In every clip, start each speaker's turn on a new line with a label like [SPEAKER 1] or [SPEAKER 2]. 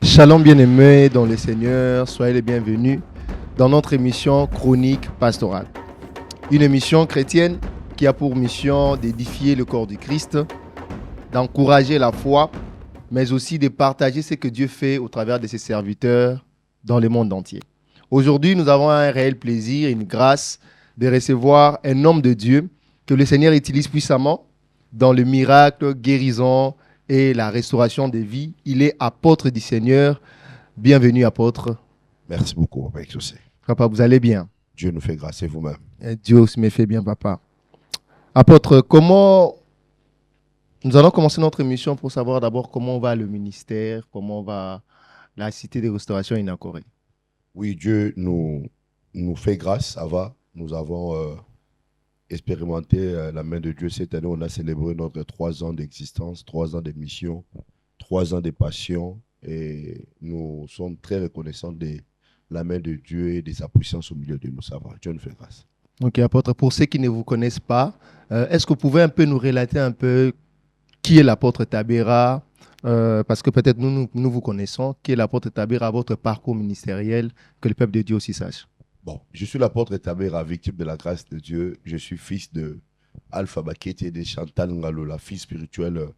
[SPEAKER 1] Shalom bien-aimés dans le Seigneur, soyez les bienvenus dans notre émission Chronique Pastorale. Une émission chrétienne qui a pour mission d'édifier le corps du Christ, d'encourager la foi, mais aussi de partager ce que Dieu fait au travers de ses serviteurs dans le monde entier. Aujourd'hui, nous avons un réel plaisir et une grâce de recevoir un homme de Dieu que le Seigneur utilise puissamment dans le miracle, guérison et la restauration des vies. Il est apôtre du Seigneur. Bienvenue, apôtre.
[SPEAKER 2] Merci beaucoup, Papa Exaucé.
[SPEAKER 1] Papa, vous allez bien?
[SPEAKER 2] Dieu nous fait grâce et vous-même.
[SPEAKER 1] Et Dieu aussi me fait bien, papa. Apôtre, nous allons commencer notre émission pour savoir d'abord comment va le ministère, comment va la cité de restauration inaugurée.
[SPEAKER 2] Oui, Dieu nous fait grâce, ça va. Nous avons expérimenté la main de Dieu cette année. On a célébré notre 3 ans d'existence, 3 ans de mission, 3 ans de passion. Et nous sommes très reconnaissants de la main de Dieu et de sa puissance au milieu de nous. Ça va. Dieu nous fait grâce.
[SPEAKER 1] Ok, apôtre. Pour ceux qui ne vous connaissent pas, est-ce que vous pouvez un peu nous relater un peu qui est l'apôtre Tabera, parce que peut-être nous vous connaissons, qui est l'apôtre Tabera, votre parcours ministériel, que le peuple de Dieu aussi sache.
[SPEAKER 2] Bon, je suis l'apôtre Tabera, victime de la grâce de Dieu. Je suis fils de Alpha Bakete et de Chantal Ngalola, fils spirituel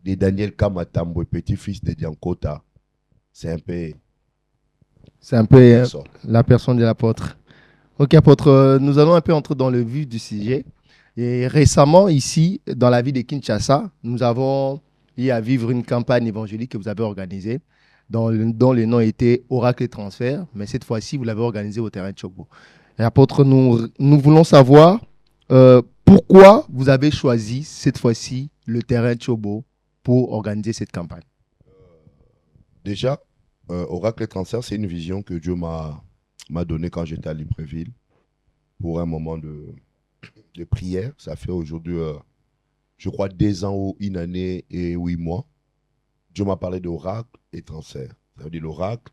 [SPEAKER 2] de Daniel Kamatambo, petit-fils de Diankota. C'est un peu
[SPEAKER 1] la personne de l'apôtre. Ok, apôtre, nous allons un peu entrer dans le vif du sujet. Et récemment, ici, dans la ville de Kinshasa, nous avons eu à vivre une campagne évangélique que vous avez organisée, dont le nom était Oracle Transfert, mais cette fois-ci, vous l'avez organisée au terrain de Chobo. Et apôtre, nous voulons savoir pourquoi vous avez choisi cette fois-ci le terrain de Chobo pour organiser cette campagne.
[SPEAKER 2] Déjà, Oracle Transfert, c'est une vision que Dieu m'a donnée quand j'étais à Libreville pour un moment de prière. Ça fait aujourd'hui, je crois, 2 ans ou 1 année et 8 mois. Dieu m'a parlé d'oracle et transfert. Ça veut dire l'oracle,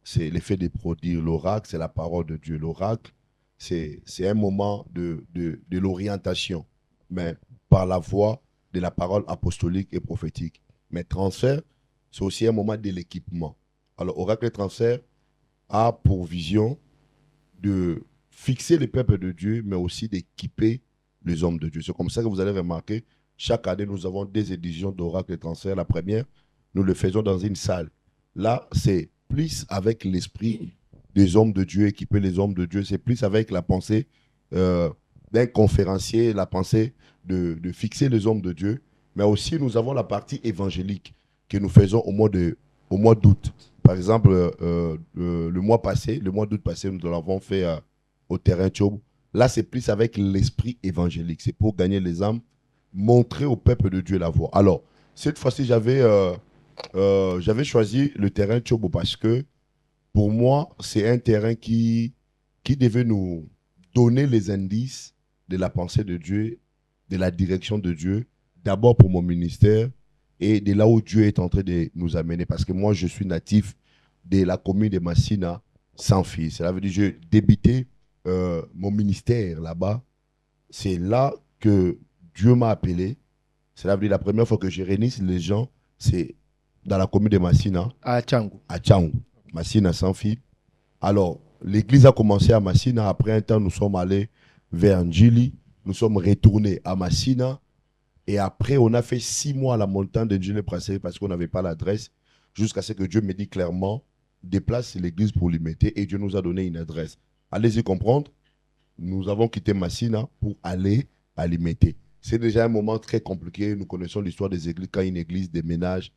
[SPEAKER 2] c'est l'effet des produits. L'oracle, c'est la parole de Dieu. L'oracle, c'est un moment de l'orientation, mais par la voie de la parole apostolique et prophétique. Mais transfert, c'est aussi un moment de l'équipement. Alors, oracle et transfert a pour vision de fixer les peuples de Dieu, mais aussi d'équiper les hommes de Dieu. C'est comme ça que vous allez remarquer, chaque année, nous avons 2 éditions d'oracle et transfert. La première, nous le faisons dans une salle. Là, c'est plus avec l'esprit des hommes de Dieu, équiper les hommes de Dieu. C'est plus avec la pensée d'un conférencier, la pensée de fixer les hommes de Dieu. Mais aussi, nous avons la partie évangélique que nous faisons au mois d'août. Par exemple, le mois d'août passé, nous l'avons fait au terrain Tchob. Là, c'est plus avec l'esprit évangélique. C'est pour gagner les âmes, montrer au peuple de Dieu la voie. Alors, cette fois-ci, j'avais choisi le terrain Tchobo parce que, pour moi, c'est un terrain qui devait nous donner les indices de la pensée de Dieu, de la direction de Dieu, d'abord pour mon ministère et de là où Dieu est en train de nous amener. Parce que moi, je suis natif de la commune de Massina, sans fils. Cela veut dire que j'ai débuté mon ministère là-bas. C'est là que Dieu m'a appelé. Cela veut dire la première fois que je réunisse les gens, c'est dans la commune de Massina.
[SPEAKER 1] À Tchangou.
[SPEAKER 2] À Tchangou. Massina sans fil. Alors, l'église a commencé à Massina. Après un temps, nous sommes allés vers Njili. Nous sommes retournés à Massina. Et après, on a fait 6 mois à la montagne de Njili Brasserie parce qu'on n'avait pas l'adresse. Jusqu'à ce que Dieu me dise clairement, déplace l'église pour l'y mettre. Et Dieu nous a donné une adresse. Allez-y comprendre. Nous avons quitté Massina pour aller à Limité. C'est déjà un moment très compliqué. Nous connaissons l'histoire des églises, quand une église déménage.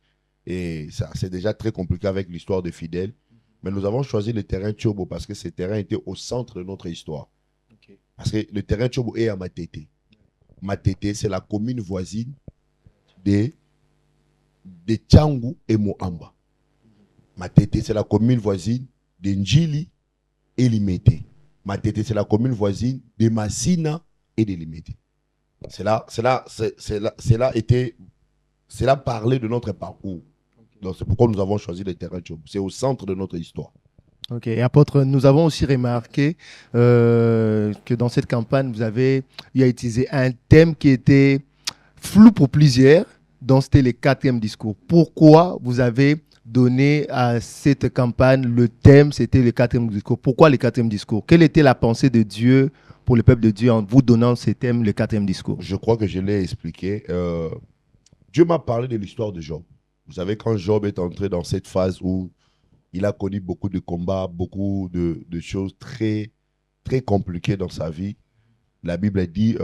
[SPEAKER 2] Et ça, c'est déjà très compliqué avec l'histoire des fidèles. Mais nous avons choisi le terrain Tchobo parce que ce terrain était au centre de notre histoire. Okay. Parce que le terrain Tchobo est à Matete. Matete, c'est la commune voisine de Tchangou et Moamba. Matete, c'est la commune voisine de Njili et Limete. Matete, c'est la commune voisine de Massina et de Limete. C'est là parler de notre parcours. Okay. Donc c'est pourquoi nous avons choisi le terrain Tchobo. C'est au centre de notre histoire.
[SPEAKER 1] Ok, et apôtre, nous avons aussi remarqué que dans cette campagne, vous avez utilisé un thème qui était flou pour plusieurs, dont c'était le 4e discours. Pourquoi vous avez donné à cette campagne, le thème, c'était le quatrième discours. Pourquoi le quatrième discours? Quelle était la pensée de Dieu pour le peuple de Dieu en vous donnant ce thème, le quatrième discours?
[SPEAKER 2] Je crois que je l'ai expliqué. Dieu m'a parlé de l'histoire de Job. Vous savez, quand Job est entré dans cette phase où il a connu beaucoup de combats, beaucoup de choses très, très compliquées dans sa vie, la Bible dit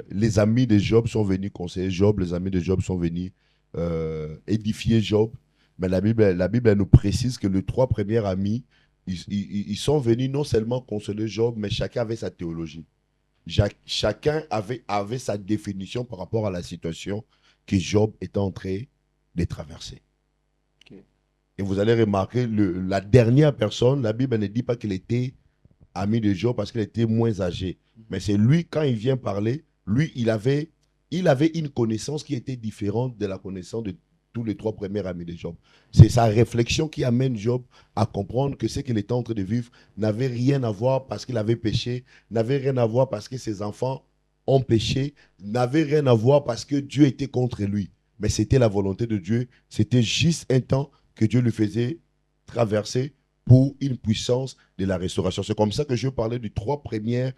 [SPEAKER 2] les amis de Job sont venus conseiller Job, les amis de Job sont venus édifier Job. Mais la Bible elle nous précise que les trois premiers amis, ils sont venus non seulement consoler Job, mais chacun avait sa théologie. Chacun avait sa définition par rapport à la situation que Job était en train de traverser.
[SPEAKER 1] Okay.
[SPEAKER 2] Et vous allez remarquer, la dernière personne, la Bible ne dit pas qu'il était ami de Job parce qu'il était moins âgé. Mais c'est lui, quand il vient parler, lui, il avait une connaissance qui était différente de la connaissance de tous les trois premiers amis de Job. C'est sa réflexion qui amène Job à comprendre que ce qu'il était en train de vivre n'avait rien à voir parce qu'il avait péché, n'avait rien à voir parce que ses enfants ont péché, n'avait rien à voir parce que Dieu était contre lui. Mais c'était la volonté de Dieu. C'était juste un temps que Dieu lui faisait traverser pour une puissance de la restauration. C'est comme ça que je parlais des trois premiers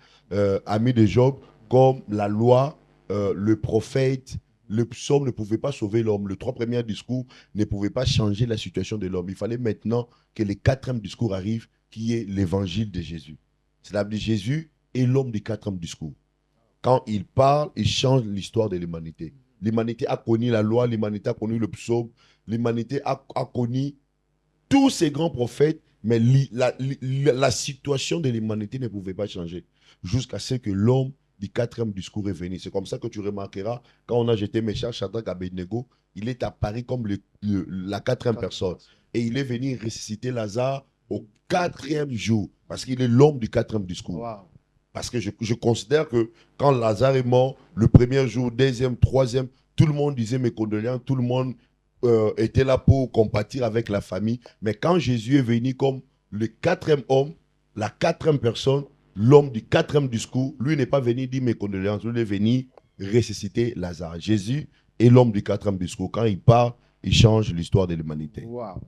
[SPEAKER 2] amis de Job, comme la loi, le prophète, le psaume ne pouvait pas sauver l'homme. Les trois premiers discours ne pouvaient pas changer la situation de l'homme. Il fallait maintenant que le quatrième discours arrive, qui est l'évangile de Jésus. C'est-à-dire Jésus est l'homme du quatrième discours. Quand il parle, il change l'histoire de l'humanité. L'humanité a connu la loi, l'humanité a connu le psaume, l'humanité a connu tous ces grands prophètes, mais la situation de l'humanité ne pouvait pas changer jusqu'à ce que l'homme du quatrième discours est venu. C'est comme ça que tu remarqueras, quand on a jeté Meshach, Shadrach, Abednego, il est apparu comme la quatrième personne. Et il est venu ressusciter Lazare au quatrième jour, parce qu'il est l'homme du quatrième discours.
[SPEAKER 1] Wow.
[SPEAKER 2] Parce que je considère que quand Lazare est mort, le premier jour, deuxième, troisième, tout le monde disait mes condoléances, tout le monde était là pour compatir avec la famille. Mais quand Jésus est venu comme le quatrième homme, la quatrième personne, l'homme du quatrième discours, lui n'est pas venu dire mes condoléances, lui est venu ressusciter Lazare. Jésus est l'homme du quatrième discours. Quand il part, il change l'histoire de l'humanité.
[SPEAKER 1] Wow.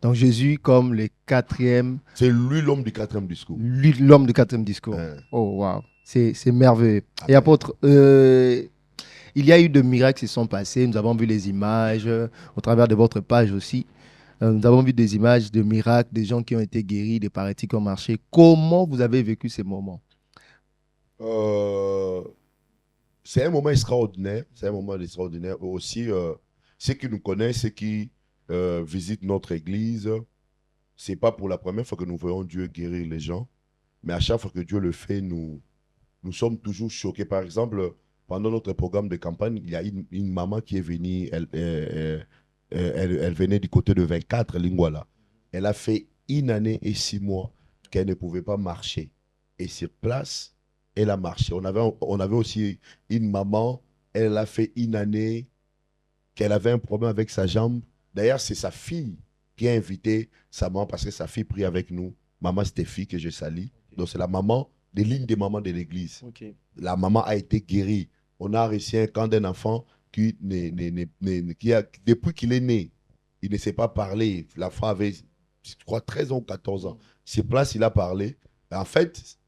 [SPEAKER 1] Donc Jésus comme le quatrième.
[SPEAKER 2] C'est lui l'homme du quatrième discours.
[SPEAKER 1] Lui l'homme du quatrième discours. Oh wow, c'est merveilleux. Amen. Et apôtre, il y a eu de miracles qui se sont passés. Nous avons vu les images au travers de votre page aussi. Nous avons vu des images de miracles, des gens qui ont été guéris, des paralytiques qui ont marché. Comment vous avez vécu ces moments?
[SPEAKER 2] C'est un moment extraordinaire. C'est un moment extraordinaire. Aussi, ceux qui nous connaissent, ceux qui visitent notre église, ce n'est pas pour la première fois que nous voyons Dieu guérir les gens. Mais à chaque fois que Dieu le fait, nous sommes toujours choqués. Par exemple, pendant notre programme de campagne, il y a une maman qui est venue, elle venait du côté de 24, Lingwala. Elle a fait 1 année et 6 mois qu'elle ne pouvait pas marcher. Et sur place, elle a marché. On avait aussi une maman, elle a fait 1 année qu'elle avait un problème avec sa jambe. D'ailleurs, c'est sa fille qui a invité sa maman parce que sa fille prie avec nous. Maman Stéphie, que je salue. Donc, c'est la maman, l'une des mamans de l'église. Okay. La maman a été guérie. On a reçu un camp d'un enfant qui depuis qu'il est né, il ne sait pas parler. L'enfant avait, je crois, 13 ans ou 14 ans. Sur place, il a parlé. En fait,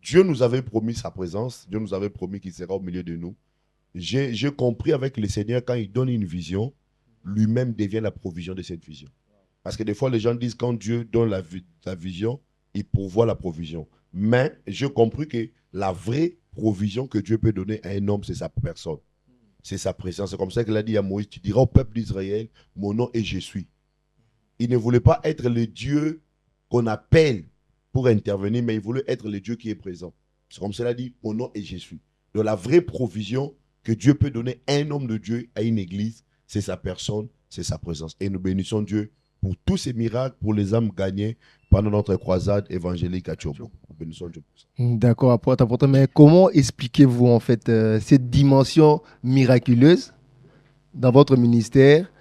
[SPEAKER 2] Dieu nous avait promis sa présence. Dieu nous avait promis qu'il sera au milieu de nous. J'ai compris avec le Seigneur, quand il donne une vision, lui-même devient la provision de cette vision. Parce que des fois, les gens disent quand Dieu donne la vision, il pourvoit la provision. Mais j'ai compris que la vraie provision que Dieu peut donner à un homme, c'est sa personne. C'est sa présence. C'est comme ça qu'il a dit à Moïse, tu diras au peuple d'Israël, mon nom est je suis. Il ne voulait pas être le Dieu qu'on appelle pour intervenir, mais il voulait être le Dieu qui est présent. C'est comme ça qu'il a dit, mon nom est je suis. Donc la vraie provision que Dieu peut donner à un homme de Dieu, à une église, c'est sa personne, c'est sa présence. Et nous bénissons Dieu pour tous ces miracles, pour les âmes gagnées pendant notre croisade évangélique à Tchobo. Nous bénissons Dieu pour ça.
[SPEAKER 1] D'accord, apôtre. Mais comment expliquez-vous en fait cette dimension miraculeuse dans votre ministère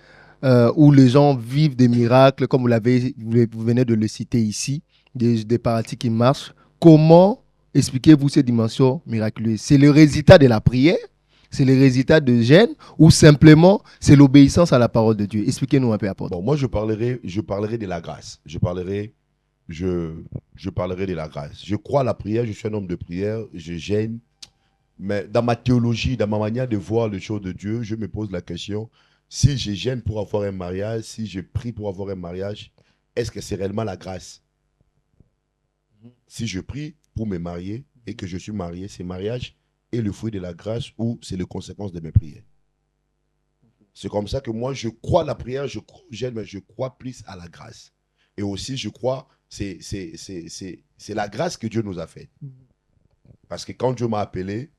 [SPEAKER 1] où les gens vivent des miracles, comme vous venez de le citer ici, des paralytiques qui marchent? Comment expliquez-vous cette dimension miraculeuse? C'est le résultat de la prière c'est le résultat de gêne ou simplement c'est l'obéissance à la parole de Dieu? Expliquez-nous un peu, apôtre.
[SPEAKER 2] Bon, moi, je parlerai de la grâce. Je parlerai de la grâce. Je crois à la prière, je suis un homme de prière, je gêne. Mais dans ma théologie, dans ma manière de voir les choses de Dieu, je me pose la question, si je gêne pour avoir un mariage, si je prie pour avoir un mariage, est-ce que c'est réellement la grâce? Si je prie pour me marier et que je suis marié, c'est mariage est le fruit de la grâce ou c'est les conséquences de mes prières? C'est comme ça que moi, je crois à la prière, je crois au gêne, mais je crois plus à la grâce. Et aussi, je crois, c'est la grâce que Dieu nous a faite. Parce que quand Dieu m'a appelé,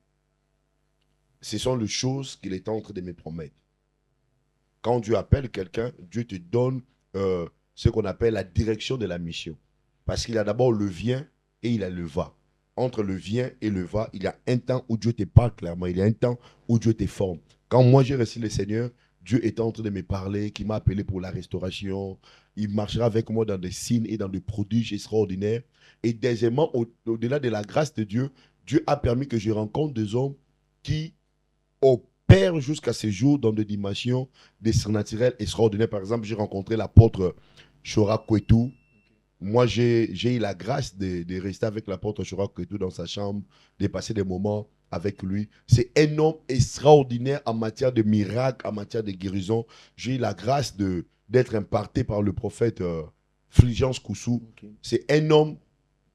[SPEAKER 2] ce sont les choses qu'il est en train de me promettre. Quand Dieu appelle quelqu'un, Dieu te donne ce qu'on appelle la direction de la mission. Parce qu'il a d'abord le vient et il a le va. Entre le vient et le va, il y a un temps où Dieu te parle clairement. Il y a un temps où Dieu te forme. Quand moi j'ai reçu le Seigneur, Dieu est en train de me parler, qui m'a appelé pour la restauration. Il marchera avec moi dans des signes et dans des prodiges extraordinaires. Et deuxièmement, au-delà de la grâce de Dieu, Dieu a permis que je rencontre des hommes qui opèrent jusqu'à ce jour dans des dimensions des surnaturels extraordinaires. Par exemple, j'ai rencontré l'apôtre Chora Kwetu. Moi, j'ai eu la grâce de rester avec l'apôtre Chora Kwetu dans sa chambre, de passer des moments avec lui. C'est un homme extraordinaire en matière de miracles, en matière de guérison. J'ai eu la grâce d'être imparté par le prophète Fulgence Koussou. Okay. C'est un homme,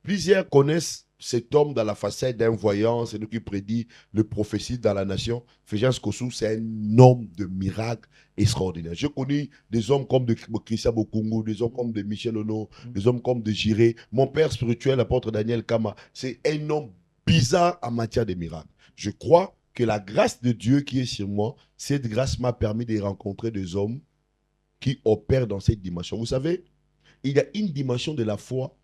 [SPEAKER 2] plusieurs connaissent cet homme dans la facette d'un voyant, c'est lui qui prédit le prophétie dans la nation. Fulgence Koussou, c'est un homme de miracles extraordinaire. J'ai connu des hommes comme de Christian Bokungu, des hommes comme de Michel Ono, des hommes comme de Jiré. Mon père spirituel, l'apôtre Daniel Kama, c'est un homme bizarre en matière de miracles. Je crois que la grâce de Dieu qui est sur moi, cette grâce m'a permis de rencontrer des hommes qui opèrent dans cette dimension. Vous savez, il y a une dimension de la foi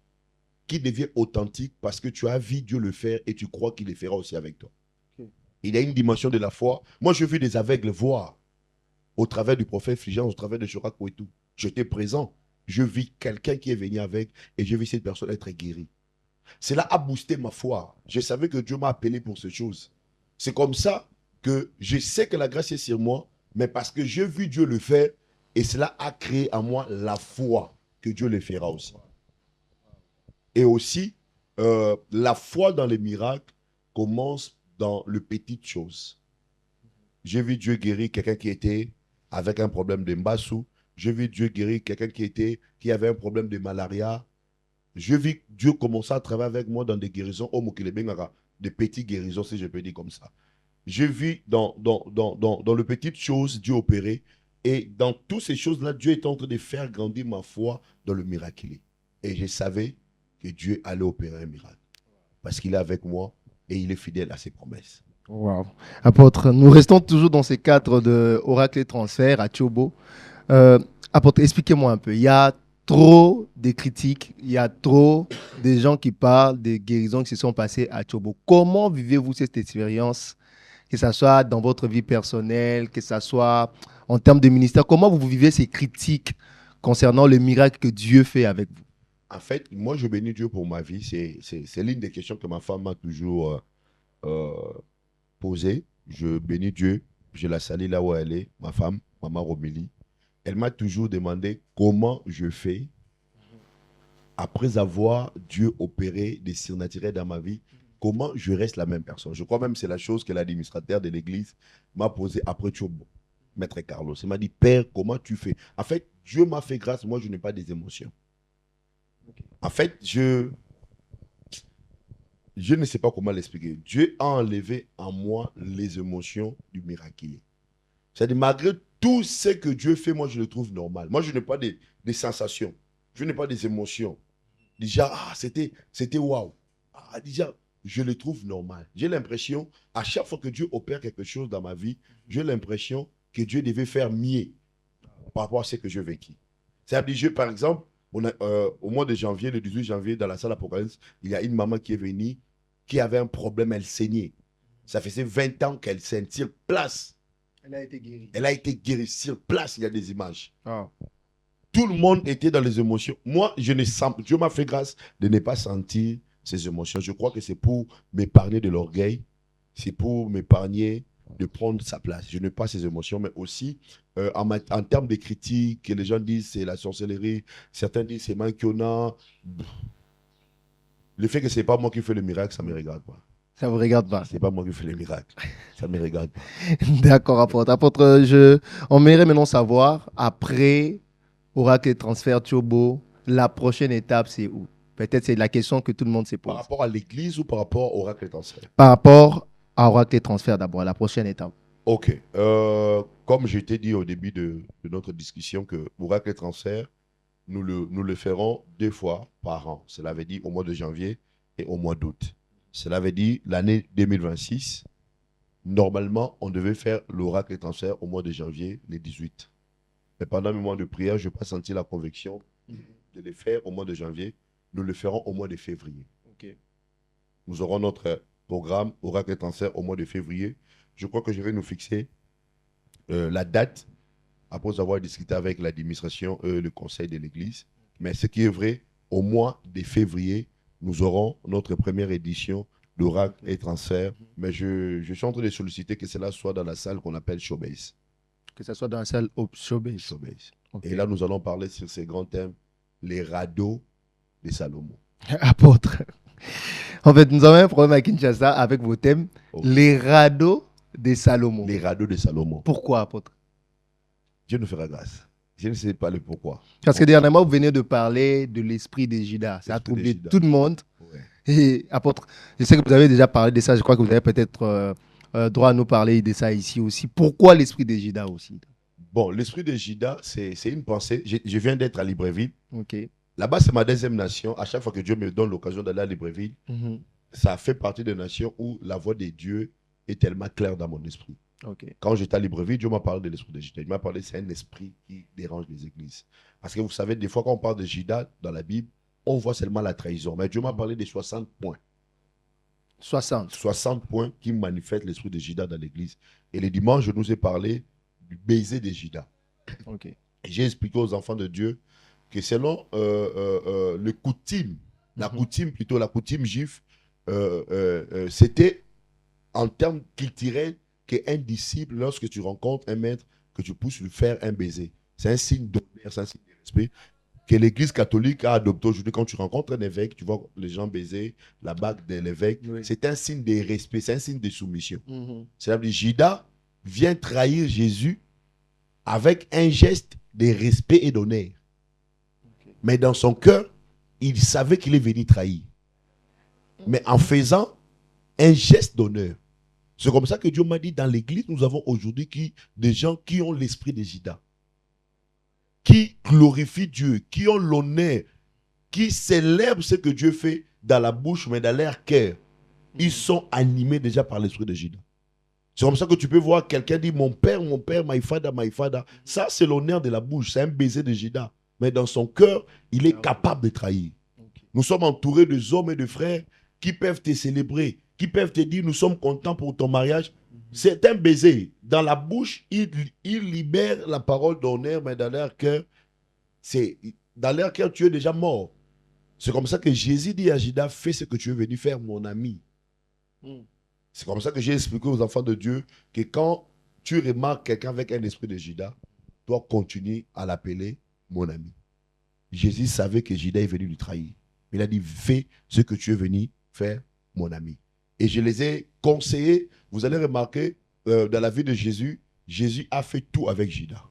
[SPEAKER 2] qui devient authentique parce que tu as vu Dieu le faire et tu crois qu'il le fera aussi avec toi. Okay. Il y a une dimension de la foi. Moi, je vis des aveugles voir au travers du prophète Fulgence, au travers de Chora Kwetu. J'étais présent. Je vis quelqu'un qui est venu avec et je vis cette personne être guérie. Cela a boosté ma foi. Je savais que Dieu m'a appelé pour ces choses. C'est comme ça que je sais que la grâce est sur moi, mais parce que j'ai vu Dieu le faire et cela a créé en moi la foi que Dieu le fera aussi. Et aussi, la foi dans les miracles commence dans les petites choses. J'ai vu Dieu guérir quelqu'un qui était avec un problème de mbassou. J'ai vu Dieu guérir quelqu'un qui avait un problème de malaria. J'ai vu Dieu commencer à travailler avec moi dans des guérisons, des petites guérisons, si je peux dire comme ça. J'ai vu dans les petites choses Dieu opérer. Et dans toutes ces choses-là, Dieu est en train de faire grandir ma foi dans le miraculé. Et je savais que Dieu allait opérer un miracle. Parce qu'il est avec moi et il est fidèle à ses promesses.
[SPEAKER 1] Wow. Apôtre, nous restons toujours dans ces cadres de oracle et transfert à Tchobo. Apôtre, expliquez-moi un peu. Il y a trop de critiques, il y a trop de gens qui parlent des guérisons qui se sont passées à Tchobo. Comment vivez-vous cette expérience, que ce soit dans votre vie personnelle, que ce soit en termes de ministère? Comment vous vivez ces critiques concernant le miracle que Dieu fait avec vous?
[SPEAKER 2] En fait, moi, je bénis Dieu pour ma vie. C'est l'une des questions que ma femme m'a toujours posée. Je bénis Dieu. Je la salue là où elle est, ma femme, maman Romélie. Elle m'a toujours demandé comment je fais après avoir Dieu opéré des surnaturels dans ma vie. Comment je reste la même personne. Je crois même que c'est la chose que l'administrateur de l'église m'a posée après Tchobo, Maître Carlos. Il m'a dit, Père, comment tu fais? En fait, Dieu m'a fait grâce. Moi, je n'ai pas des émotions. En fait, je ne sais pas comment l'expliquer. Dieu a enlevé en moi les émotions du miraculé. C'est-à-dire, malgré tout ce que Dieu fait, moi, je le trouve normal. Moi, je n'ai pas des sensations. Je n'ai pas des émotions. Déjà, c'était waouh. Déjà, je le trouve normal. J'ai l'impression, à chaque fois que Dieu opère quelque chose dans ma vie, j'ai l'impression que Dieu devait faire mieux par rapport à ce que je vécu. C'est-à-dire, par exemple, au mois de janvier, le 18 janvier, dans la salle Apocalypse, il y a une maman qui est venue, qui avait un problème, elle saignait. Ça faisait 20 ans qu'elle saigne. Sur place.
[SPEAKER 1] Elle a été guérie.
[SPEAKER 2] Elle a été guérie. Sur place, il y a des images.
[SPEAKER 1] Oh.
[SPEAKER 2] Tout le monde était dans les émotions. Moi, je ne sens, Dieu m'a fait grâce de ne pas sentir ces émotions. Je crois que c'est pour m'épargner de l'orgueil. C'est pour m'épargner de prendre sa place. Je n'ai pas ces émotions, mais aussi en termes de critiques, que les gens disent c'est la sorcellerie, certains disent c'est Mankiona. Le fait que ce n'est pas moi qui fais le miracle, ça ne me regarde pas.
[SPEAKER 1] Ça ne vous regarde pas.
[SPEAKER 2] Ce n'est pas moi qui fais le miracle. Ça ne me regarde pas.
[SPEAKER 1] D'accord, apôtre. Apôtre, on aimerait maintenant savoir, après Oracle et Transfert Turbo, la prochaine étape, c'est où? Peut-être c'est la question que tout le monde se pose.
[SPEAKER 2] Par rapport à l'église ou par rapport au Oracle et Transfert?
[SPEAKER 1] Par rapport à Oracle et Transfert d'abord, la prochaine étape.
[SPEAKER 2] Ok. Comme je t'ai dit au début de notre discussion, que Oracle et Transfert, nous le ferons 2 fois par an. Cela veut dire au mois de janvier et au mois d'août. Cela veut dire l'année 2026. Normalement, on devait faire l'oracle et transfert au mois de janvier, les 18. Mais pendant le mois de prière, je n'ai pas senti la conviction de les faire au mois de janvier. Nous le ferons au mois de février.
[SPEAKER 1] Okay.
[SPEAKER 2] Nous aurons notre programme oracle et transfert au mois de février. Je crois que je vais nous fixer la date après avoir discuté avec l'administration et le conseil de l'église. Mais ce qui est vrai, au mois de février, nous aurons notre première édition d'oracle et transfert. Mais je suis en train de solliciter que cela soit dans la salle qu'on appelle Showbase.
[SPEAKER 1] Que ce soit dans la salle Showbase.
[SPEAKER 2] Showbase.
[SPEAKER 1] Okay.
[SPEAKER 2] Et là, nous allons parler sur ces grands thèmes, les radeaux de Salomon.
[SPEAKER 1] Apôtre. En fait, nous avons un problème à Kinshasa avec vos thèmes. Okay. Les radeaux de Salomon.
[SPEAKER 2] Les radeaux de Salomon.
[SPEAKER 1] Pourquoi, apôtre?
[SPEAKER 2] Dieu nous fera grâce. Je ne sais pas le pourquoi.
[SPEAKER 1] Parce que dernièrement, vous venez de parler de l'esprit des Judas. Ça a troublé tout le monde. Ouais. Et apôtre, je sais que vous avez déjà parlé de ça. Je crois que vous avez peut-être droit à nous parler de ça ici aussi. Pourquoi l'esprit des Judas aussi?
[SPEAKER 2] Bon, l'esprit des Judas, c'est une pensée. Je viens d'être à Libreville.
[SPEAKER 1] Okay.
[SPEAKER 2] Là-bas, c'est ma deuxième nation. À chaque fois que Dieu me donne l'occasion d'aller à Libreville, ça fait partie des nations où la voix de Dieu est tellement claire dans mon esprit.
[SPEAKER 1] Okay.
[SPEAKER 2] Quand j'étais à Libreville, Dieu m'a parlé de l'esprit de Judas. Il m'a parlé, c'est un esprit qui dérange les églises. Parce que vous savez, des fois, quand on parle de Judas dans la Bible, on voit seulement la trahison. Mais Dieu m'a parlé des 60 points. 60 points qui manifestent l'esprit de Judas dans l'église. Et le dimanche, je nous ai parlé du baiser de Judas.
[SPEAKER 1] Okay.
[SPEAKER 2] J'ai expliqué aux enfants de Dieu que selon le coutume, la coutume juive, c'était en termes culturels qu'un disciple, lorsque tu rencontres un maître, que tu pousses lui faire un baiser. C'est un signe d'honneur, c'est un signe de respect que l'Église catholique a adopté aujourd'hui. Quand tu rencontres un évêque, tu vois les gens baiser la bague de l'évêque. Oui. C'est un signe de respect, c'est un signe de soumission. C'est-à-dire que Judas vient trahir Jésus avec un geste de respect et d'honneur. Okay. Mais dans son cœur, il savait qu'il est venu trahir. Mais en faisant un geste d'honneur. C'est comme ça que Dieu m'a dit, dans l'église, nous avons aujourd'hui des gens qui ont l'esprit de Judas, qui glorifient Dieu, qui ont l'honneur, qui célèbrent ce que Dieu fait dans la bouche, mais dans leur cœur. Ils sont animés déjà par l'esprit de Judas. C'est comme ça que tu peux voir quelqu'un dire, mon père, my father, my father. Ça, c'est l'honneur de la bouche, c'est un baiser de Judas. Mais dans son cœur, il est capable de trahir. Okay. Nous sommes entourés de hommes et de frères qui peuvent te célébrer, qui peuvent te dire, nous sommes contents pour ton mariage. C'est un baiser. Dans la bouche, ils libèrent la parole d'honneur, mais dans leur cœur, tu es déjà mort. C'est comme ça que Jésus dit à Judas, fais ce que tu es venu faire, mon ami. C'est comme ça que j'ai expliqué aux enfants de Dieu que quand tu remarques quelqu'un avec un esprit de Judas, toi continue à l'appeler mon ami. Jésus savait que Judas est venu lui trahir. Il a dit, fais ce que tu es venu faire, mon ami. Et je les ai conseillés. Vous allez remarquer, dans la vie de Jésus, Jésus a fait tout avec Judas.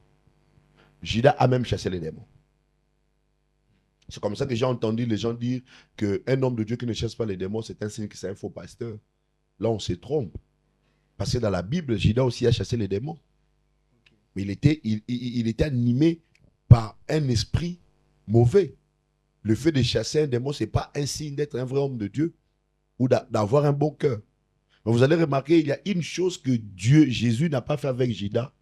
[SPEAKER 2] Judas a même chassé les démons. C'est comme ça que j'ai entendu les gens dire qu'un homme de Dieu qui ne chasse pas les démons, c'est un signe que c'est un faux pasteur. Là, on se trompe. Parce que dans la Bible, Judas aussi a chassé les démons. Mais il était animé par un esprit mauvais. Le fait de chasser un démon, ce n'est pas un signe d'être un vrai homme de Dieu ou d'avoir un bon cœur. Mais vous allez remarquer, il y a une chose que Jésus n'a pas fait avec Judas.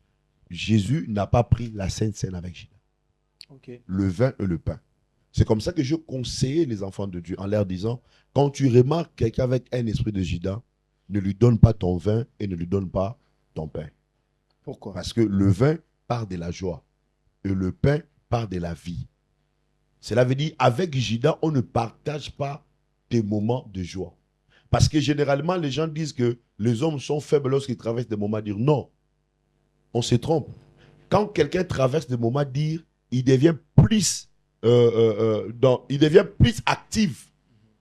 [SPEAKER 2] Jésus n'a pas pris la Sainte Seine avec Judas. Okay. Le vin et le pain. C'est comme ça que je conseillais les enfants de Dieu en leur disant, quand tu remarques quelqu'un avec un esprit de Judas, ne lui donne pas ton vin et ne lui donne pas ton pain.
[SPEAKER 1] Pourquoi?
[SPEAKER 2] Parce que le vin part de la joie et le pain part de la vie. Cela veut dire, avec Judas, on ne partage pas des moments de joie. Parce que généralement, les gens disent que les hommes sont faibles lorsqu'ils traversent des moments durs. Non, on se trompe. Quand quelqu'un traverse des moments durs, il devient plus, il devient plus actif,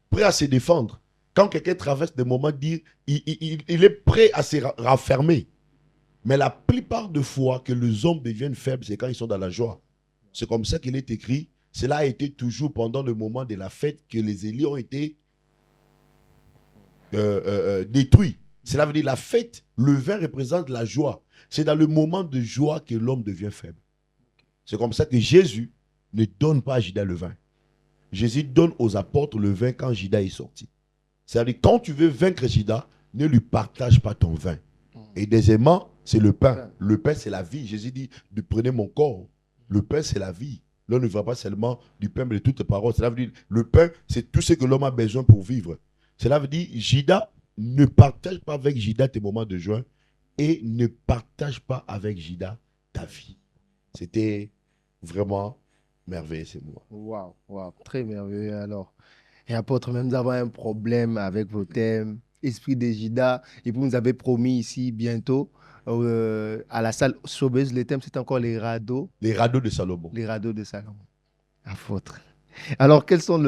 [SPEAKER 2] prêt à se défendre. Quand quelqu'un traverse des moments durs, il est prêt à se raffermer. Mais la plupart des fois que les hommes deviennent faibles, c'est quand ils sont dans la joie. C'est comme ça qu'il est écrit. Cela a été toujours pendant le moment de la fête que les élus ont été détruits. Cela veut dire la fête, le vin représente la joie. C'est dans le moment de joie que l'homme devient faible. C'est comme ça que Jésus ne donne pas à Judas le vin. Jésus donne aux apôtres le vin quand Judas est sorti. C'est-à-dire quand tu veux vaincre Judas, ne lui partage pas ton vin. Et deuxièmement, c'est le pain. Le pain, c'est la vie. Jésus dit, prenez mon corps. Le pain, c'est la vie. L'homme ne va pas seulement du pain, mais de toutes paroles. Cela veut dire, le pain, c'est tout ce que l'homme a besoin pour vivre. Cela veut dire, Judas, ne partage pas avec Judas tes moments de joie et ne partage pas avec Judas ta vie. C'était vraiment merveilleux ces moments.
[SPEAKER 1] Waouh, très merveilleux alors. Et apôtre, même nous avons un problème avec vos thèmes, esprit de Judas, et vous nous avez promis ici bientôt à la salle Sobeuse, les thèmes c'est encore les radeaux.
[SPEAKER 2] Les radeaux de Salomon.
[SPEAKER 1] Les radeaux de Salomon. Apôtre. Alors, quelles sont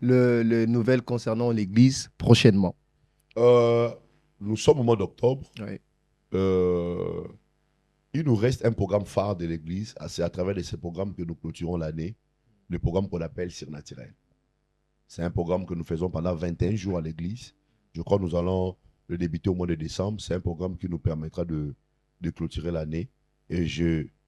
[SPEAKER 1] les nouvelles concernant l'Église prochainement?
[SPEAKER 2] Nous sommes au mois d'octobre.
[SPEAKER 1] Oui.
[SPEAKER 2] Il nous reste un programme phare de l'Église. C'est à travers de ce programme que nous clôturons l'année. Le programme qu'on appelle Surnaturel. C'est un programme que nous faisons pendant 21 jours à l'Église. Je crois que nous allons le débuter au mois de décembre. C'est un programme qui nous permettra de clôturer l'année. Et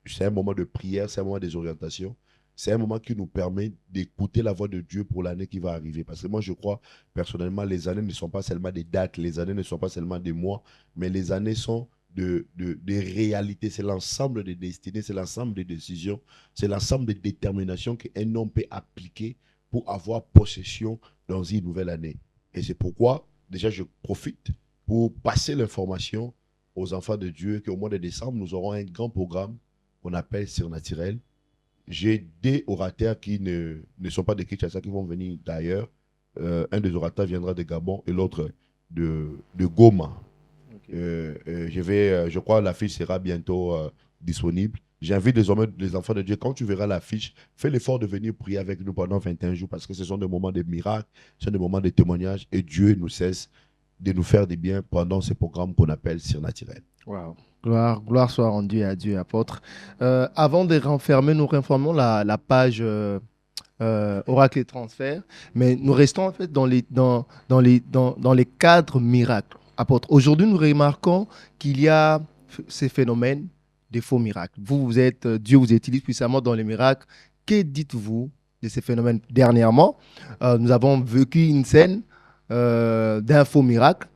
[SPEAKER 2] c'est un moment de prière, c'est un moment des orientations. C'est un moment qui nous permet d'écouter la voix de Dieu pour l'année qui va arriver. Parce que moi, je crois, personnellement, les années ne sont pas seulement des dates, les années ne sont pas seulement des mois, mais les années sont des réalités. C'est l'ensemble des destinées, c'est l'ensemble des décisions, c'est l'ensemble des déterminations qu'un homme peut appliquer pour avoir possession dans une nouvelle année. Et c'est pourquoi, déjà, je profite pour passer l'information aux enfants de Dieu qu'au mois de décembre, nous aurons un grand programme qu'on appelle Surnaturel. J'ai des orateurs qui ne sont pas de Kinshasa, qui vont venir d'ailleurs. Un des orateurs viendra de Gabon et l'autre de Goma. Okay. Je crois que l'affiche sera bientôt disponible. J'invite désormais les enfants de Dieu, quand tu verras l'affiche, fais l'effort de venir prier avec nous pendant 21 jours parce que ce sont des moments de miracles, ce sont des moments de témoignages et Dieu ne cesse de nous faire du bien pendant ce programme qu'on appelle Surnaturel.
[SPEAKER 1] Wow. Gloire soit rendue à Dieu, apôtre. Avant de renfermer, nous renfermons la page Oracle et transfert, mais nous restons en fait dans les cadres miracles. Apôtre, aujourd'hui, nous remarquons qu'il y a ces phénomènes des faux miracles. Dieu vous utilise puissamment dans les miracles. Que dites-vous de ces phénomènes? Dernièrement, nous avons vécu une scène d'un faux miracle.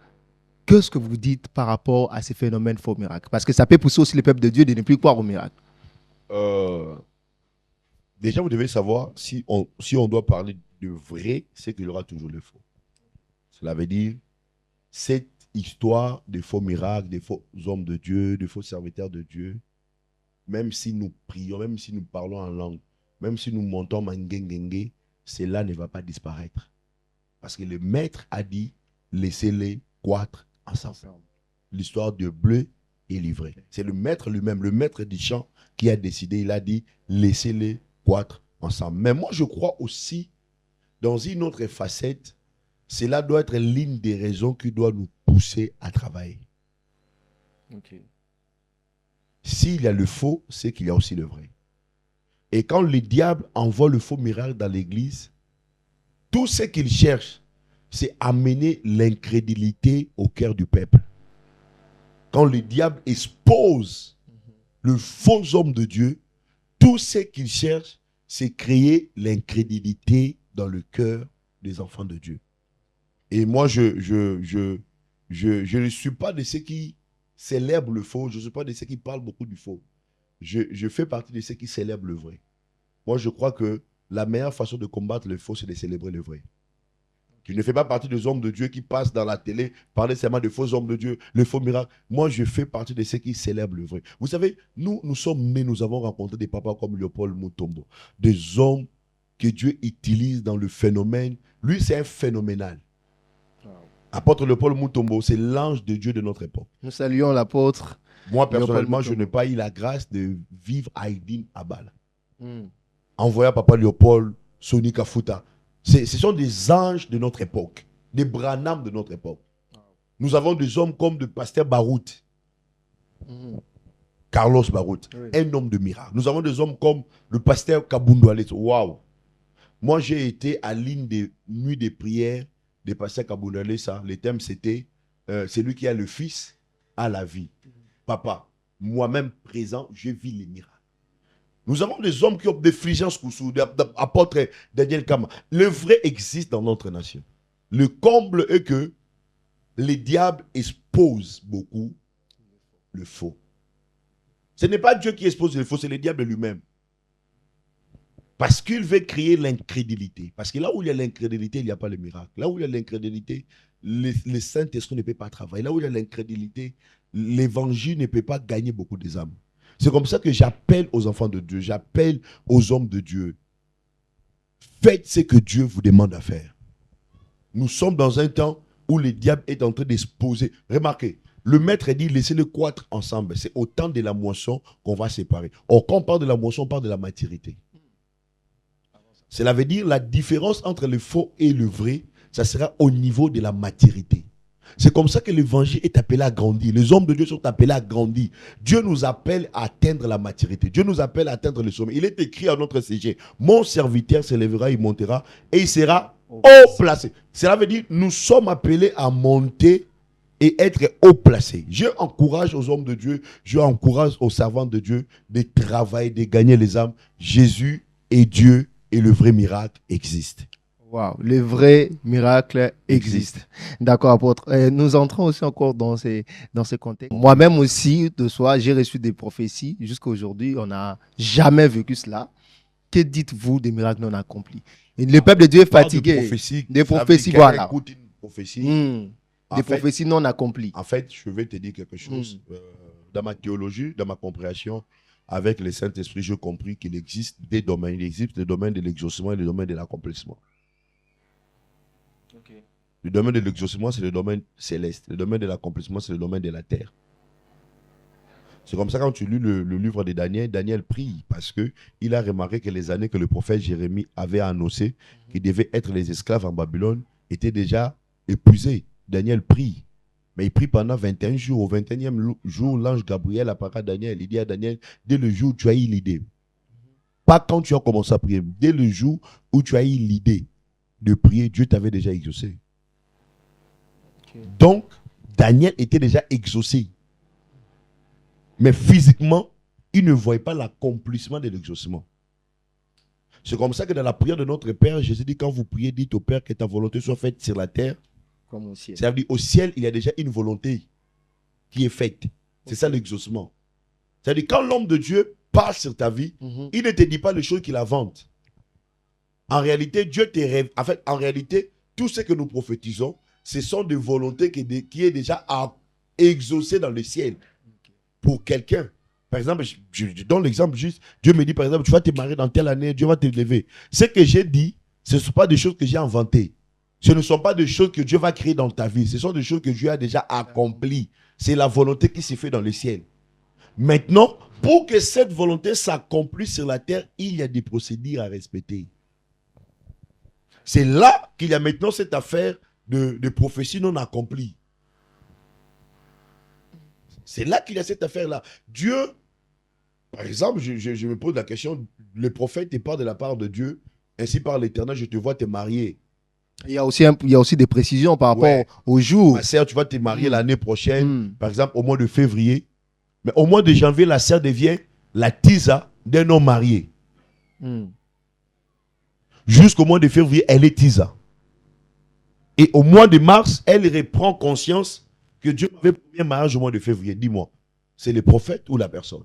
[SPEAKER 1] Qu'est-ce que vous dites par rapport à ces phénomènes faux miracles? Parce que ça peut pousser aussi le peuple de Dieu de ne plus croire aux miracles.
[SPEAKER 2] Déjà, vous devez savoir, si on doit parler de vrai, c'est qu'il y aura toujours le faux. Cela veut dire, cette histoire de faux miracles, de faux hommes de Dieu, de faux serviteurs de Dieu, même si nous prions, même si nous parlons en langue, même si nous montons mangengenge, cela ne va pas disparaître. Parce que le maître a dit, laissez-les croître ensemble. L'histoire de bleu est livrée. C'est le maître lui-même, le maître du chant, qui a décidé, il a dit, laissez-les croître ensemble. Mais moi, je crois aussi, dans une autre facette, cela doit être l'une des raisons qui doit nous pousser à travailler.
[SPEAKER 1] Okay.
[SPEAKER 2] S'il y a le faux, c'est qu'il y a aussi le vrai. Et quand le diable envoie le faux miracle dans l'église, tout ce qu'il cherche, c'est amener l'incrédulité au cœur du peuple. Quand le diable expose le faux homme de Dieu, tout ce qu'il cherche, c'est créer l'incrédulité dans le cœur des enfants de Dieu. Et moi, je ne suis pas de ceux qui célèbrent le faux, je ne suis pas de ceux qui parlent beaucoup du faux. Je fais partie de ceux qui célèbrent le vrai. Moi, je crois que la meilleure façon de combattre le faux, c'est de célébrer le vrai. Tu ne fais pas partie des hommes de Dieu qui passent dans la télé, parler seulement de faux hommes de Dieu, le faux miracle. Moi, je fais partie de ceux qui célèbrent le vrai. Vous savez, nous sommes nés, nous avons rencontré des papas comme Léopold Mutombo, des hommes que Dieu utilise dans le phénomène. Lui, c'est un phénoménal. Wow. Apôtre Léopold Mutombo, c'est l'ange de Dieu de notre époque.
[SPEAKER 1] Nous saluons l'apôtre.
[SPEAKER 2] Moi, personnellement, je n'ai pas eu la grâce de vivre à Aïdine Abal.
[SPEAKER 1] Mm.
[SPEAKER 2] En voyant Papa Léopold, Soni Kafuta. Ce sont des anges de notre époque, des Branham de notre époque. Nous avons des hommes comme le pasteur Barout, Carlos Barout,
[SPEAKER 1] Oui.
[SPEAKER 2] un homme de miracle. Nous avons des hommes comme le pasteur Kabundu Alet. Waouh! Moi, j'ai été à l'une des nuits de prière des pasteurs Kabundu Alet. Le thème, c'était c'est lui qui a le fils à la vie. Papa, moi-même présent, je vis les miracles. Nous avons des hommes qui ont des Phrygiens Koussou, des apôtres Daniel Kama. Le vrai existe dans notre nation. Le comble est que les diables exposent beaucoup le faux. Ce n'est pas Dieu qui expose le faux, c'est le diable lui-même. Parce qu'il veut créer l'incrédulité. Parce que là où il y a l'incrédulité, il n'y a pas le miracle. Là où il y a l'incrédulité, le Saint-Esprit ne peut pas travailler. Là où il y a l'incrédulité, l'évangile ne peut pas gagner beaucoup des âmes. C'est comme ça que j'appelle aux enfants de Dieu, j'appelle aux hommes de Dieu. Faites ce que Dieu vous demande à faire. Nous sommes dans un temps où le diable est en train d'exposer. Remarquez, le maître dit laissez-le croître ensemble. C'est au temps de la moisson qu'on va séparer. Or, quand on parle de la moisson, on parle de la maturité. Cela veut dire la différence entre le faux et le vrai, ça sera au niveau de la maturité. C'est comme ça que l'évangile est appelé à grandir. Les hommes de Dieu sont appelés à grandir. Dieu nous appelle à atteindre la maturité. Dieu nous appelle à atteindre le sommet. Il est écrit à notre sujet, mon serviteur s'élèvera, il montera et il sera haut placé. Cela veut dire nous sommes appelés à monter et être haut placé. Je encourage aux hommes de Dieu, je encourage aux servants de Dieu de travailler, de gagner les âmes. Jésus est Dieu et le vrai miracle existe.
[SPEAKER 1] Wow, le vrai miracle existe. D'accord, apôtre. Nous entrons aussi encore dans ces contextes. Moi-même aussi, de soi, j'ai reçu des prophéties. Jusqu'à aujourd'hui, on n'a jamais vécu cela. Que dites-vous des miracles non accomplis? Et le peuple de Dieu est fatigué. Des prophéties, voilà.
[SPEAKER 2] Écoute une prophétie.
[SPEAKER 1] Des prophéties non accomplies.
[SPEAKER 2] En fait, je vais te dire quelque chose. Dans ma théologie, dans ma compréhension, avec le Saint-Esprit, j'ai compris qu'il existe des domaines. Il existe le domaine de l'exaucement et le domaine de l'accomplissement.
[SPEAKER 1] Okay.
[SPEAKER 2] Le domaine de l'exaucement, c'est le domaine céleste. Le domaine de l'accomplissement, c'est le domaine de la terre. C'est comme ça quand tu lis le livre de Daniel, Daniel prie parce qu'il a remarqué que les années que le prophète Jérémie avait annoncé qu'ils devaient être les esclaves en Babylone étaient déjà épuisées. Daniel prie. Mais il prie pendant 21 jours. Au 21e jour, l'ange Gabriel apparaît à Daniel. Il dit à Daniel, dès le jour où tu as eu l'idée, pas quand tu as commencé à prier, dès le jour où tu as eu l'idée de prier, Dieu t'avait déjà exaucé. Okay. Donc, Daniel était déjà exaucé. Mais physiquement, il ne voyait pas l'accomplissement de l'exaucement. C'est comme ça que dans la prière de notre Père, Jésus dit, quand vous priez, dites au Père que ta volonté soit faite sur la terre.
[SPEAKER 1] Comme au ciel.
[SPEAKER 2] C'est-à-dire au ciel, il y a déjà une volonté qui est faite. C'est ça l'exaucement. C'est-à-dire quand l'homme de Dieu passe sur ta vie, il ne te dit pas les choses qu'il invente. En réalité, Dieu te rêve. En fait, en réalité, tout ce que nous prophétisons, ce sont des volontés qui est déjà exaucées dans le ciel pour quelqu'un. Par exemple, je donne l'exemple juste. Dieu me dit, par exemple, tu vas te marier dans telle année, Dieu va te lever. Ce que j'ai dit, ce ne sont pas des choses que j'ai inventées. Ce ne sont pas des choses que Dieu va créer dans ta vie. Ce sont des choses que Dieu a déjà accomplies. C'est la volonté qui s'est faite dans le ciel. Maintenant, pour que cette volonté s'accomplisse sur la terre, il y a des procédures à respecter. C'est là qu'il y a maintenant cette affaire de prophétie non accomplie. C'est là qu'il y a cette affaire-là. Dieu, par exemple, je me pose la question, le prophète te parle de la part de Dieu, ainsi par l'Éternel, je te vois te marier.
[SPEAKER 1] Il y a aussi des précisions par rapport au jour.
[SPEAKER 2] Ma sœur, tu vas te marier l'année prochaine, par exemple au mois de février. Mais au mois de janvier, la sœur devient la tisa d'un homme marié. Jusqu'au mois de février, elle est tisa. Et au mois de mars, elle reprend conscience que Dieu avait promis un mariage au mois de février. Dis-moi, c'est le prophète ou la personne?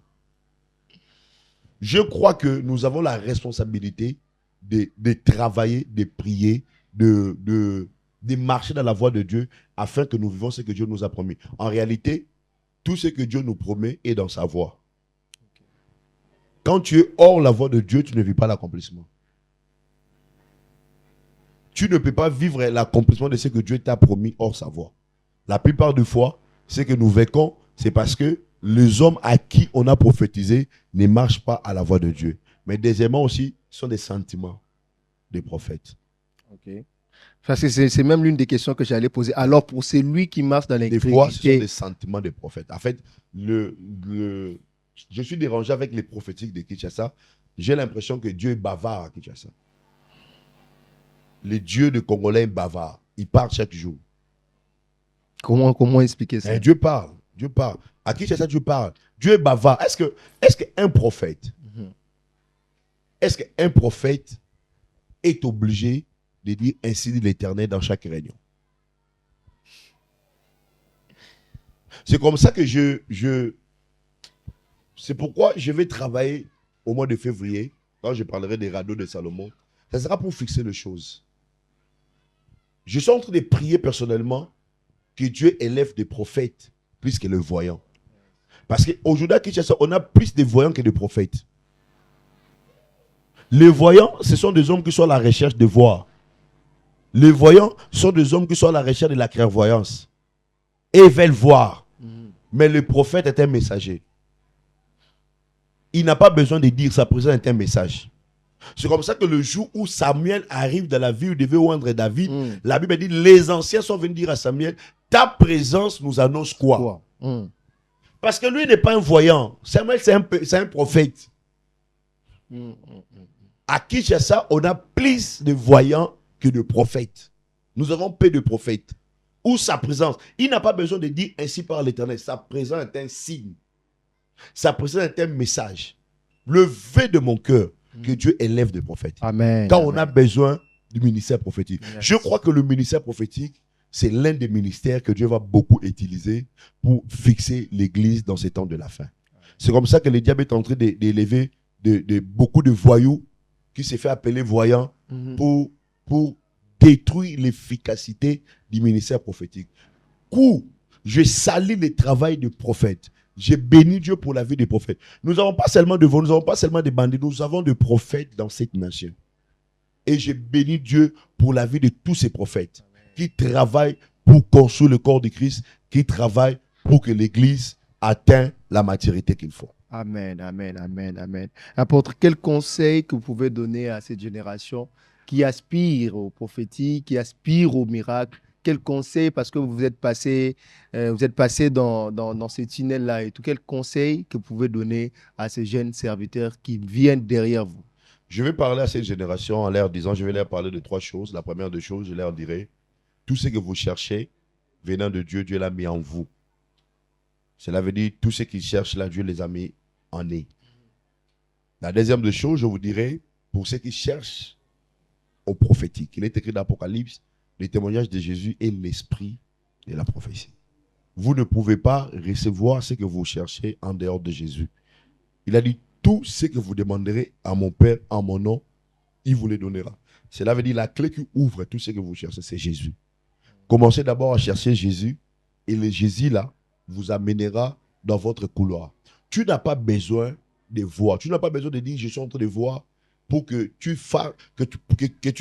[SPEAKER 2] Je crois que nous avons la responsabilité de travailler, de prier, de marcher dans la voie de Dieu afin que nous vivons ce que Dieu nous a promis. En réalité, tout ce que Dieu nous promet est dans sa voie. Quand tu es hors la voie de Dieu, tu ne vis pas l'accomplissement. tu ne peux pas vivre l'accomplissement de ce que Dieu t'a promis hors sa voix. La plupart des fois, ce que nous vécons, c'est parce que les hommes à qui on a prophétisé ne marchent pas à la voix de Dieu. Mais deuxièmement aussi, ce sont des sentiments des prophètes.
[SPEAKER 1] Ok. Parce que c'est même l'une des questions que j'allais poser. Alors, pour celui qui marche dans
[SPEAKER 2] Des
[SPEAKER 1] l'intégrité...
[SPEAKER 2] fois, ce sont des sentiments des prophètes. En fait, je suis dérangé avec les prophétiques de Kinshasa. J'ai l'impression que Dieu est bavard à Kinshasa. Le Dieu de Congolais est bavard. Il parle chaque jour.
[SPEAKER 1] Comment expliquer ça?
[SPEAKER 2] Et Dieu parle. Dieu parle. À Kinshasa, Dieu parle. Dieu est bavard. Est-ce qu'un prophète, est-ce qu'un prophète est obligé de dire ainsi dit l'Éternel dans chaque réunion? C'est comme ça que c'est pourquoi je vais travailler au mois de février, quand je parlerai des radeaux de Salomon. Ça sera pour fixer les choses. Je suis en train de prier personnellement que Dieu élève des prophètes plus que les voyants. Parce qu'aujourd'hui à Kinshasa, on a plus de voyants que de prophètes. Les voyants, ce sont des hommes qui sont à la recherche de voir. Les voyants sont des hommes qui sont à la recherche de la clairvoyance. Et ils veulent voir. Mais le prophète est un messager. Il n'a pas besoin de dire, sa présence est un message. C'est comme ça que le jour où Samuel arrive dans la ville où il devait oindre David, la Bible dit, les anciens sont venus dire à Samuel, ta présence nous annonce quoi? Parce que lui n'est pas un voyant. Samuel, c'est un prophète. À Kinshasa, on a plus de voyants que de prophètes. Nous avons peu de prophètes. Ou sa présence. Il n'a pas besoin de dire ainsi par l'Éternel. Sa présence est un signe. Sa présence est un message. Le vœu de mon cœur, que Dieu élève des prophètes.
[SPEAKER 1] Amen.
[SPEAKER 2] Quand
[SPEAKER 1] Amen.
[SPEAKER 2] on a besoin du ministère prophétique.
[SPEAKER 1] Yes.
[SPEAKER 2] Je crois que le ministère prophétique, c'est l'un des ministères que Dieu va beaucoup utiliser pour fixer l'Église dans ces temps de la fin. C'est comme ça que le diable est en train d'élever beaucoup de voyous qui s'est fait appeler voyants pour détruire l'efficacité du ministère prophétique. Je salue le travail du prophète. J'ai béni Dieu pour la vie des prophètes. Nous n'avons pas seulement de voix, nous n'avons pas seulement des bandits, nous avons des prophètes dans cette nation. Et j'ai béni Dieu pour la vie de tous ces prophètes qui travaillent pour construire le corps de Christ, qui travaillent pour que l'Église atteigne la maturité qu'il faut.
[SPEAKER 1] Amen, amen, amen, amen. Apôtre, quel conseil que vous pouvez donner à cette génération qui aspire au prophétique, qui aspire au miracle? Quel conseil, parce que vous êtes passé dans ces tunnels-là et tout, quel conseil que vous pouvez donner à ces jeunes serviteurs qui viennent derrière vous?
[SPEAKER 2] Je vais parler à cette génération en leur disant, je vais leur parler de 3 choses. La première des choses, je leur dirai, tout ce que vous cherchez venant de Dieu, Dieu l'a mis en vous. Cela veut dire, tout ce qu'ils cherchent là, Dieu les a mis en eux. La deuxième des choses, je vous dirai, pour ceux qui cherchent au prophétique, il est écrit dans l'Apocalypse, le témoignage de Jésus est l'esprit de la prophétie. Vous ne pouvez pas recevoir ce que vous cherchez en dehors de Jésus. Il a dit, tout ce que vous demanderez à mon Père en mon nom, il vous le donnera. Cela veut dire la clé qui ouvre tout ce que vous cherchez, c'est Jésus. Commencez d'abord à chercher Jésus et le Jésus là vous amènera dans votre couloir. Tu n'as pas besoin de voir. Tu n'as pas besoin de dire je suis en train de voir pour que tu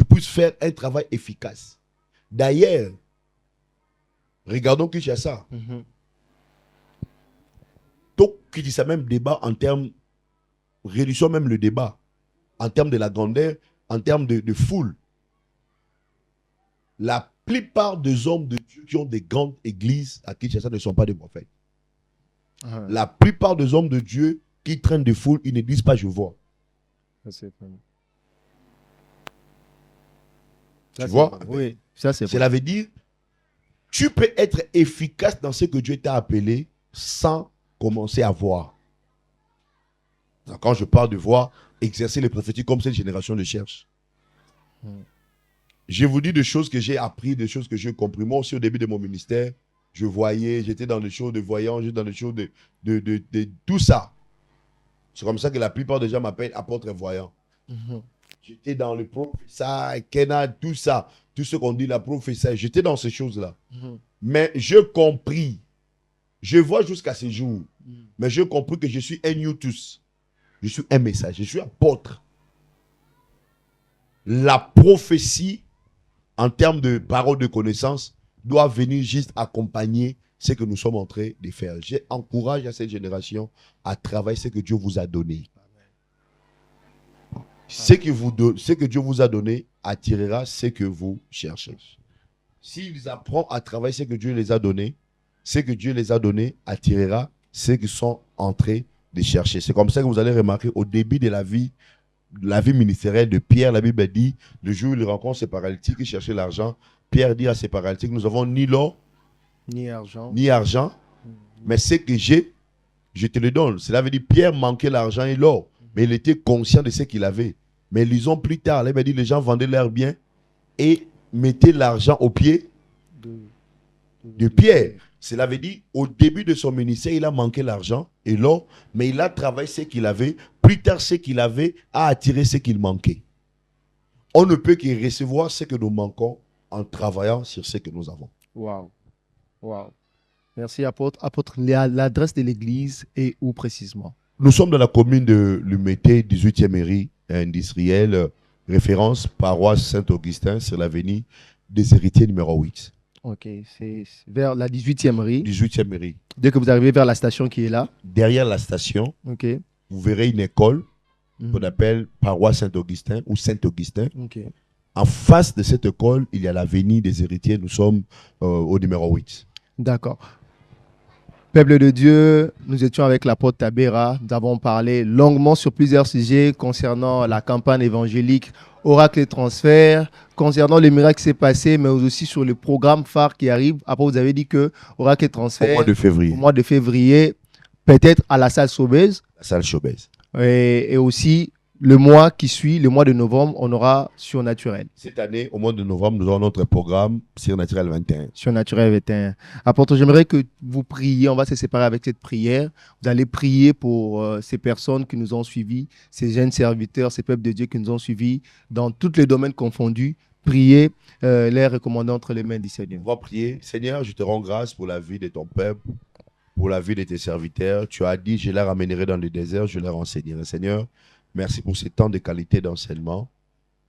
[SPEAKER 2] puisses faire un travail efficace. D'ailleurs, regardons Kinshasa. Donc, Kinshasa même débat en termes, réduisons même le débat, en termes de la grandeur, en termes de foule. La plupart des hommes de Dieu qui ont des grandes églises à Kinshasa ne sont pas des prophètes. La plupart des hommes de Dieu qui traînent des foules, ils ne disent pas je vois. Tu vois?
[SPEAKER 1] Oui, ça c'est
[SPEAKER 2] Cela veut dire, tu peux être efficace dans ce que Dieu t'a appelé sans commencer à voir. Quand je parle de voir, exercer les prophéties comme cette génération le cherche. Je vous dis des choses que j'ai appris, des choses que j'ai compris. Moi aussi, au début de mon ministère, je voyais, j'étais dans les choses de voyants, j'étais dans les choses de tout ça. C'est comme ça que la plupart des gens m'appellent apôtre voyant. J'étais dans le professeur, Kena, tout ça. Tout ce qu'on dit, la professeur. J'étais dans ces choses-là. Mais je compris. Je vois jusqu'à ce jour. Mais j'ai compris que je suis un Youtus. Je suis un message. Je suis apôtre. La prophétie en termes de parole de connaissance, doit venir juste accompagner ce que nous sommes en train de faire. J'encourage à cette génération à travailler ce que Dieu vous a donné. Ce que Dieu vous a donné attirera ce que vous cherchez. S'ils apprennent à travailler ce que Dieu les a donné, ce que Dieu les a donné attirera ceux qui sont en train de chercher. C'est comme ça que vous allez remarquer au début de la vie ministérielle de Pierre, la Bible dit, le jour où il rencontre ces paralytiques qui cherchaient l'argent, Pierre dit à ces paralytiques, nous avons ni l'or, ni argent, mais ce que j'ai, je te le donne. Cela veut dire Pierre manquait l'argent et l'or, mais il était conscient de ce qu'il avait. Mais lisons plus tard, là, il dit, les gens vendaient leurs biens et mettaient l'argent au pied de Pierre. Cela veut dire, au début de son ministère, il a manqué l'argent et l'or, mais il a travaillé ce qu'il avait. Plus tard, ce qu'il avait a attiré ce qu'il manquait. On ne peut que recevoir ce que nous manquons en travaillant sur ce que nous avons.
[SPEAKER 1] Wow. Wow. Merci, apôtre. Apôtre, l'adresse de l'église est où précisément?
[SPEAKER 2] Nous sommes dans la commune de Lumété, 18e mairie industrielle, référence paroisse Saint-Augustin, sur l'avenue des Héritiers numéro 8.
[SPEAKER 1] Ok, c'est vers la 18e rue.
[SPEAKER 2] 18e mairie.
[SPEAKER 1] Dès que vous arrivez vers la station qui est là.
[SPEAKER 2] Derrière la station,
[SPEAKER 1] okay.
[SPEAKER 2] Vous verrez une école qu'on appelle paroisse Saint-Augustin ou Saint-Augustin.
[SPEAKER 1] Okay.
[SPEAKER 2] En face de cette école, il y a l'avenue des Héritiers. Nous sommes au numéro 8.
[SPEAKER 1] D'accord. Peuple de Dieu, nous étions avec l'apôtre Tabera. Nous avons parlé longuement sur plusieurs sujets concernant la campagne évangélique Oracle et Transfert, concernant le miracle qui s'est passé, mais aussi sur le programme phare qui arrive. Après, vous avez dit que Oracle et Transfert,
[SPEAKER 2] au mois
[SPEAKER 1] de février, peut-être à la salle Sobeys.
[SPEAKER 2] La salle Sobeys.
[SPEAKER 1] Et aussi, le mois qui suit, le mois de novembre, on aura Surnaturel.
[SPEAKER 2] Cette année, au mois de novembre, nous aurons notre programme Surnaturel 21.
[SPEAKER 1] Surnaturel 21. Apôtre, j'aimerais que vous priez. On va se séparer avec cette prière. Vous allez prier pour ces personnes qui nous ont suivis, ces jeunes serviteurs, ces peuples de Dieu qui nous ont suivis dans tous les domaines confondus. Priez, les recommander entre les mains du Seigneur.
[SPEAKER 2] On va prier. Seigneur, je te rends grâce pour la vie de ton peuple, pour la vie de tes serviteurs. Tu as dit, je les ramènerai dans le désert, je leur enseignerai. Seigneur, merci pour ces temps de qualité d'enseignement.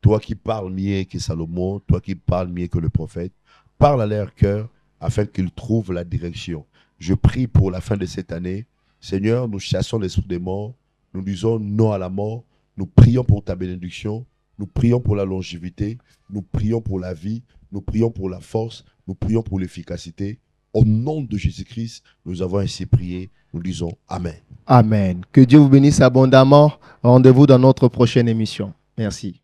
[SPEAKER 2] Toi qui parles mieux que Salomon, toi qui parles mieux que le prophète, parle à leur cœur afin qu'ils trouvent la direction. Je prie pour la fin de cette année. Seigneur, nous chassons l'esprit des morts. Nous disons non à la mort. Nous prions pour ta bénédiction. Nous prions pour la longévité. Nous prions pour la vie. Nous prions pour la force. Nous prions pour l'efficacité. Au nom de Jésus-Christ, nous avons ainsi prié. Nous disons Amen.
[SPEAKER 1] Amen. Que Dieu vous bénisse abondamment. Rendez-vous dans notre prochaine émission. Merci.